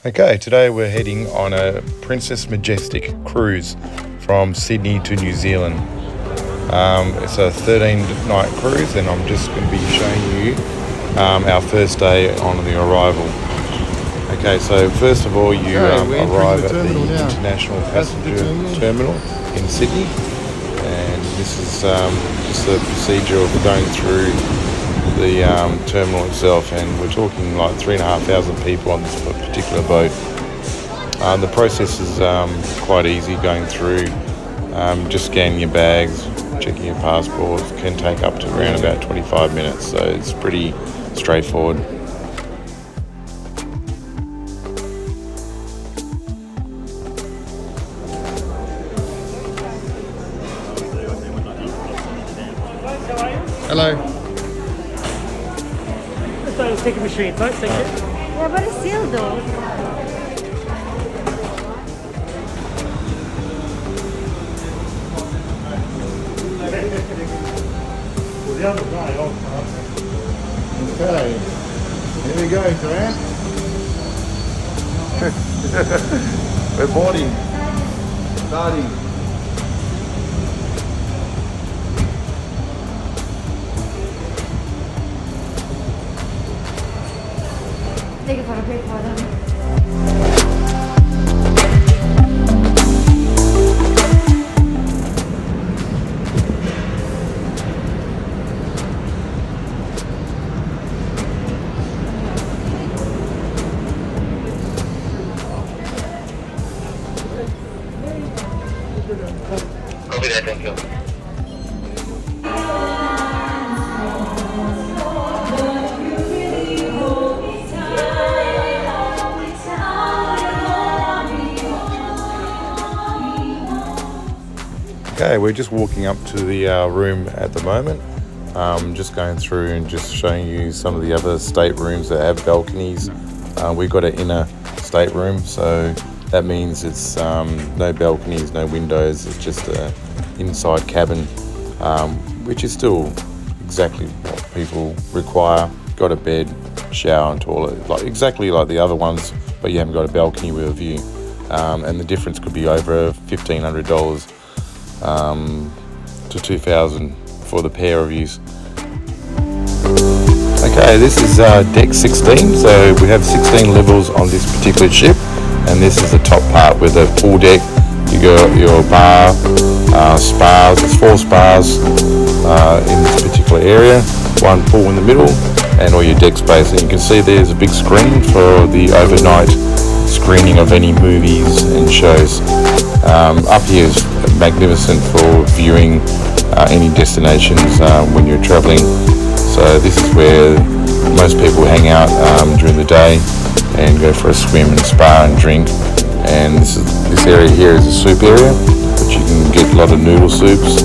Okay, today we're heading on a Princess Majestic cruise from Sydney to New Zealand. It's a 13-night cruise, and I'm just going to be showing you our first day on the arrival. Okay, so first of all, you arrive at the International Passenger Terminal in Sydney, and this is just the procedure of going through the terminal itself, and we're talking like 3,500 people on this particular boat. The process is quite easy going through, just scanning your bags, checking your passports. Can take up to around about 25 minutes, so it's pretty straightforward. Hello. Let's take a machine, right? Thank you. Yeah, but it's sealed though. Okay, here we go, Grant. We're boarding. Starting. Take it for a quick photo. Copy that, thank you. Okay, we're just walking up to the room at the moment. Just going through and just showing you some of the other staterooms that have balconies. We've got an inner stateroom, so that means it's no balconies, no windows. It's just an inside cabin, which is still exactly what people require. Got a bed, shower and toilet, like exactly like the other ones, but you haven't got a balcony with a view. And the difference could be over $1,500 to $2,000 for the pair of yous. Okay, this is deck 16, so we have 16 levels on this particular ship, and this is the top part with a pool deck. You got your bar, spas. There's 4 spas in this particular area, 1 pool in the middle, and all your deck space. And you can see there's a big screen for the overnight screening of any movies and shows. Up here is magnificent for viewing any destinations when you're traveling. So this is where most people hang out during the day and go for a swim and spa and drink. And this area here is a soup area, which you can get a lot of noodle soups.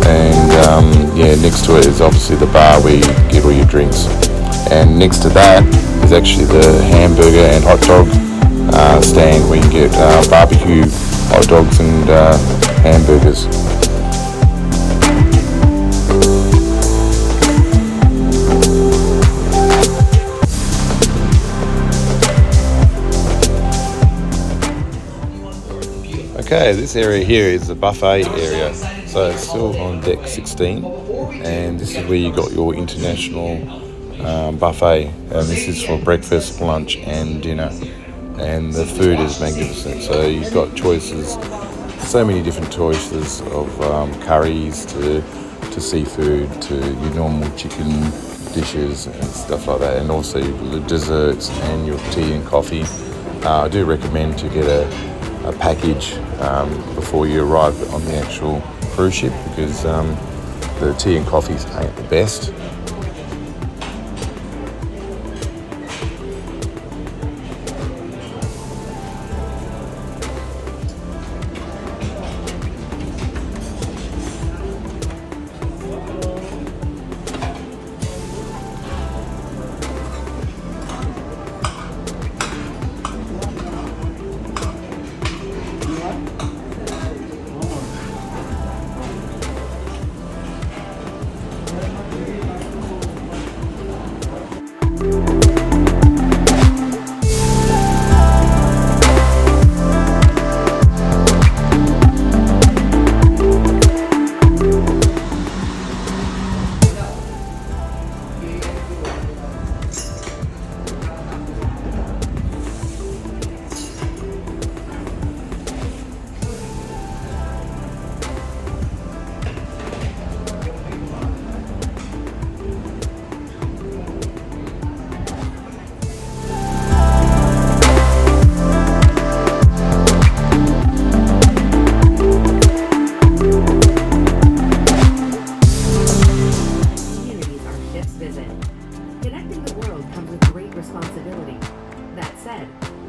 And next to it is obviously the bar where you get all your drinks. And next to that is actually the hamburger and hot dog stand where you get barbecue hot dogs and hamburgers. Okay, this area here is the buffet area, so it's still on deck 16, and this is where you got your international buffet, and this is for breakfast, lunch and dinner, and the food is magnificent. So you've got choices, so many different choices of curries to seafood to your normal chicken dishes and stuff like that, and also the desserts and your tea and coffee. I do recommend to get a package before you arrive on the actual cruise ship, because the tea and coffees ain't the best.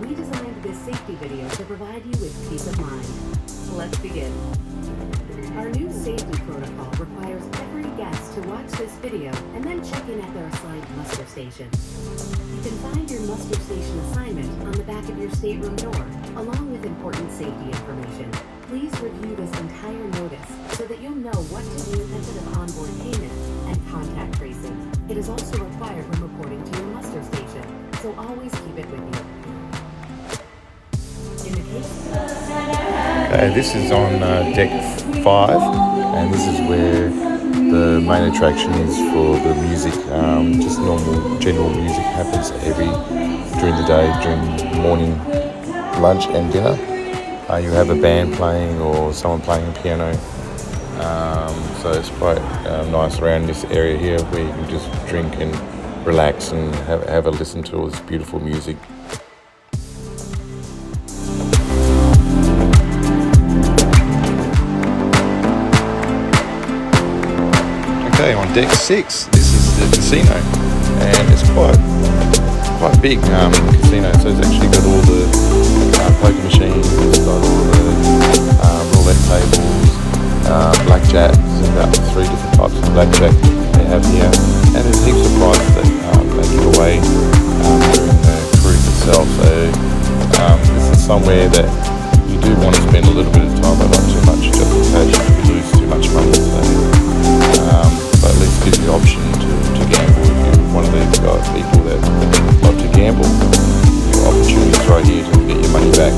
We designed this safety video to provide you with peace of mind. Let's begin. Our new safety protocol requires every guest to watch this video and then check in at their assigned muster station. You can find your muster station assignment on the back of your stateroom door, along with important safety information. Please review this entire notice so that you'll know what to do in event of onboard payment and contact tracing. It is also required when reporting to your muster station, so always keep it with you. In the case Okay, this is on deck 5, and this is where the main attraction is for the music. Just normal general music happens during the day, during morning, lunch and dinner. You have a band playing or someone playing a piano. So it's quite nice around this area here where you can just drink and relax and have a listen to all this beautiful music. Okay, on deck 6, this is the casino, and it's quite big casino. So it's actually got all the poker machines, it's got all the roulette tables, blackjack. There's about 3 different types of blackjack they have here, and there's heaps of prizes that they give away during the cruise itself. So this is somewhere that you do want to spend a little bit of time, but not too much, just in case you lose too much money. So, but at least gives you the option to gamble if you're one of these people that love to gamble. Your opportunities right here to get your money back.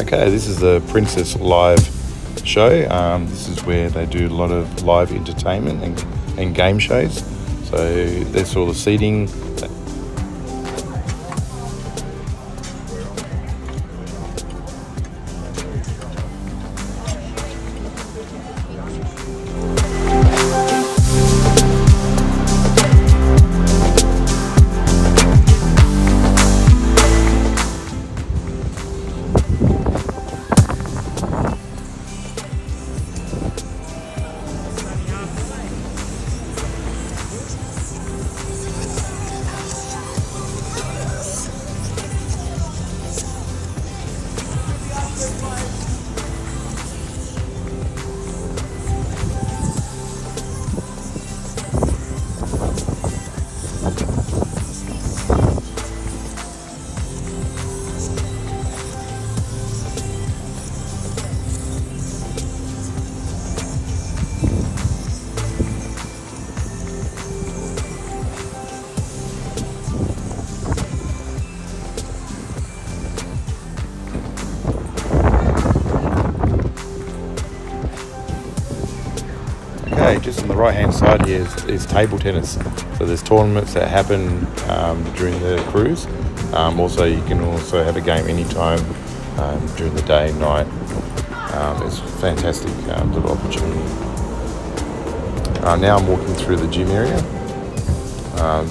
Okay, this is the Princess Live show. This is where they do a lot of live entertainment and game shows. So that's all the seating. Okay, just on the right hand side here is table tennis. So there's tournaments that happen during the cruise. Also, you can also have a game anytime during the day and night. It's a fantastic little opportunity. Now I'm walking through the gym area,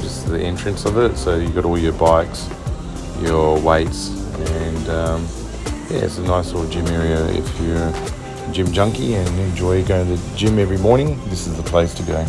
just the entrance of it. So you've got all your bikes, your weights, and yeah, it's a nice little gym area if you're a gym junkie and enjoy going to the gym every morning. This is the place to go.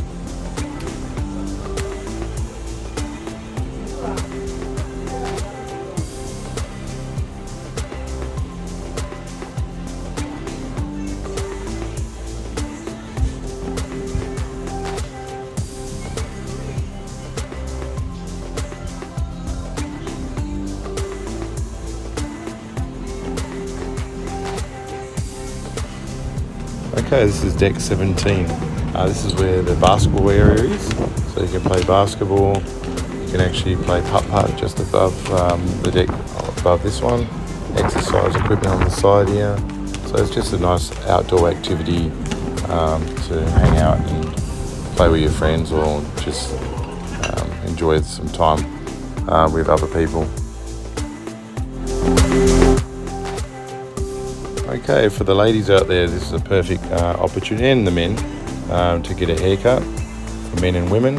Okay, this is deck 17. This is where the basketball area is. So you can play basketball. You can actually play putt-putt just above the deck, above this one. Exercise equipment on the side here. So it's just a nice outdoor activity to hang out and play with your friends or just enjoy some time with other people. Okay, for the ladies out there, this is a perfect opportunity, and the men, to get a haircut for men and women.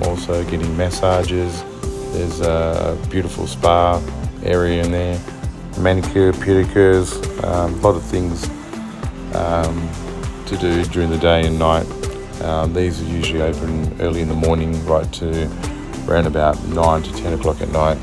Also getting massages. There's a beautiful spa area in there. Manicure, pedicures, a lot of things to do during the day and night. These are usually open early in the morning right to around about 9 to 10 o'clock at night.